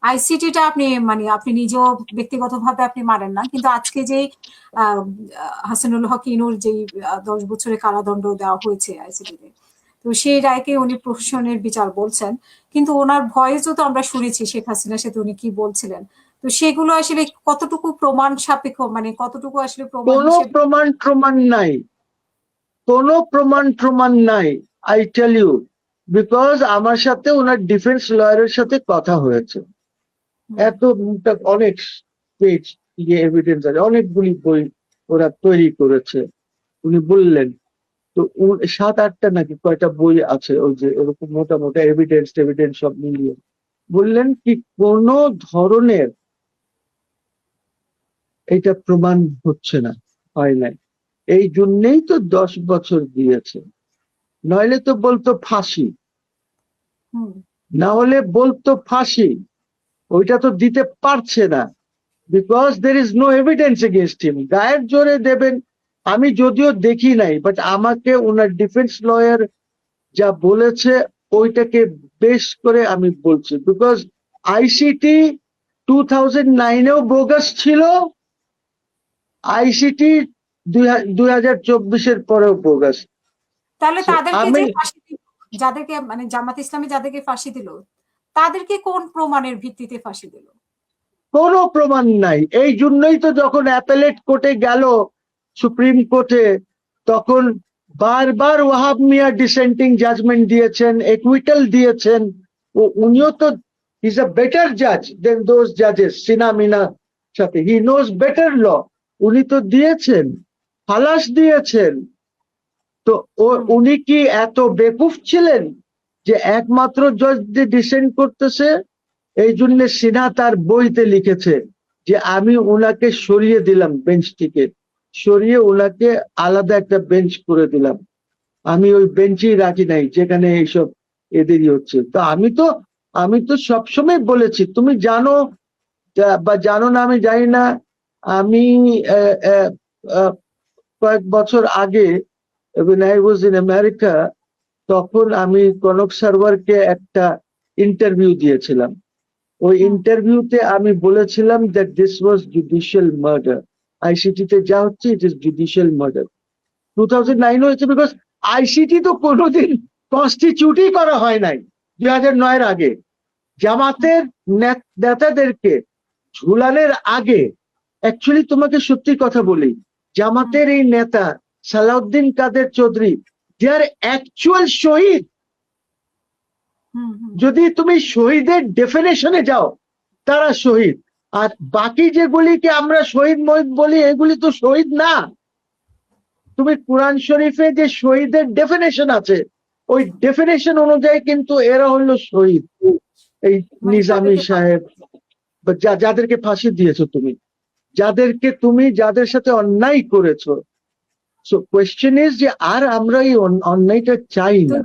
আইসিটিটা আপনি মানে আপনি নিজেও ব্যক্তিগতভাবে আপনি মানেন না, কিন্তু আজকে যে হাসানুল হক ইনুর যে 10 বছরের কারাদণ্ড দেওয়া হয়েছে আইসিটিতে, তো সেই রায়কে উনি প্রহসনের বিচার বলছেন, কিন্তু ওনার ভয়েসও তো আমরা শুনেছি শেখ হাসিনার সাথে উনি কি বলছিলেন। তো সেগুলো আসলে কতটুকু প্রমাণ সাপেক্ষ, মানে কতটুকু আসলে প্রমাণ কোনো হিসেবে? প্রমাণ নাই, কোনো প্রমাণ নাই, আই টেল ইউ। বিকজ আমার সাথে ওনার ডিফেন্স লয়ারের সাথে কথা হয়েছে, এত অনেক পেজ এভিডেন্স আছে, অনেকগুলি বই ওরা তৈরি করেছে। উনি বললেন তো 7-8টা নাকি কয়টা বই আছে, ওই যে ওরকম মোটা মোটা এভিডেন্স সব মিলিয়ে বললেন কি কোন ধরনের এটা প্রমাণ হচ্ছে না, হয় নাই। এই জন্যেই তো 10 বছর দিয়েছে, নইলে তো বলতো ফাঁসি, না হলে বলতো ফাঁসি। ওইটা তো দিতে পারছে না, because there is no evidence against him. গায়ের জোরে দেবেন, আমি যদিও দেখি নাই, বাট আমাকে ওনার ডিফেন্স লয়ার যা বলেছে ওইটাকে বেশ করে আমি বলছি। বিকজ আইসিটি 2009-এও বোগাস ছিল, আইসিটি 2024-এর পরেও বোগাস। তাহলে তাদেরকে যে আমি ফাঁসি দিল, যাদেরকে মানে জামাত ইসলামী যাদেরকে ফাঁসি দিল, তাদেরকে কোন প্রমাণের ভিত্তিতে ফাঁসি দিল? কোনো প্রমাণ নাই। এই জন্যই তো যখন অ্যাপেলেট কোর্টে গেল, সুপ্রিম কোর্টে, তখন বারবার ওয়াহাব মিয়া ডিসেন্টিং জাজমেন্ট দিয়েছেন, একুইটাল দিয়েছেন। উনিও তো ইজ আ বেটার জাজ দেন দোজ জাজেস, সিনা মিনা সাথে, হি নোজ বেটার ল। উনি তো দিয়েছেন, খালাস দিয়েছেন। তো উনি কি এত বেকুফ ছিলেন যে একমাত্র জজ যে ডিসেন্ট করতেছে? এই জন্য সিনহা তার বইতে লিখেছে যে আমি ওনাকে সরিয়ে দিলাম, বেঞ্চ থেকে সরিয়ে ওনাকে আলাদা একটা বেঞ্চ করে দিলাম, আমি ওই বেঞ্চেই রাখি নাই যেখানে এইসব এদেরই হচ্ছে। তো আমি তো সবসময় বলেছি, তুমি জানো বা জানো না আমি জানি না, আমি কয়েক বছর আগে when I was in America, তখন আমি কনক সারওয়ারকে একটা ইন্টারভিউ দিয়েছিলাম। ওই ইন্টারভিউতে আমি বলেছিলাম that this was judicial murder. আইসিটিতে যা হচ্ছে it is judicial murder. 2009 হয়েছে বিকজ আইসিটি তো কোনোদিন কনস্টিটিউটই করা হয় নাই 2009-এর আগে। জামাতের নেতাদেরকে ঝুলানের আগে, অ্যাকচুয়ালি তোমাকে সত্যি কথা বলি, জামাতের এই নেতা সালাউদ্দিন কাদের চৌধুরী, দে আর অ্যাকচুয়াল শহীদ। যদি তুমি শহীদের ডেফিনেশনে যাও, তারা শহীদ। আর বাকি যেগুলিকে আমরা শহীদ মহিদ বলি, এগুলি তো শহীদ না। তুমি কোরআন শরীফে যে শহীদের ডেফিনেশন আছে, ওই ডেফিনেশন অনুযায়ী কিন্তু এরা হলো শহীদ। এই নিজামী সাহেব, যাদেরকে ফাঁসি দিয়েছো তুমি, যাদের সাথে অন্যায় করেছো। সো কোয়েশ্চেন ইজ যে আর আমরা এই অন্যায়টা চাই না।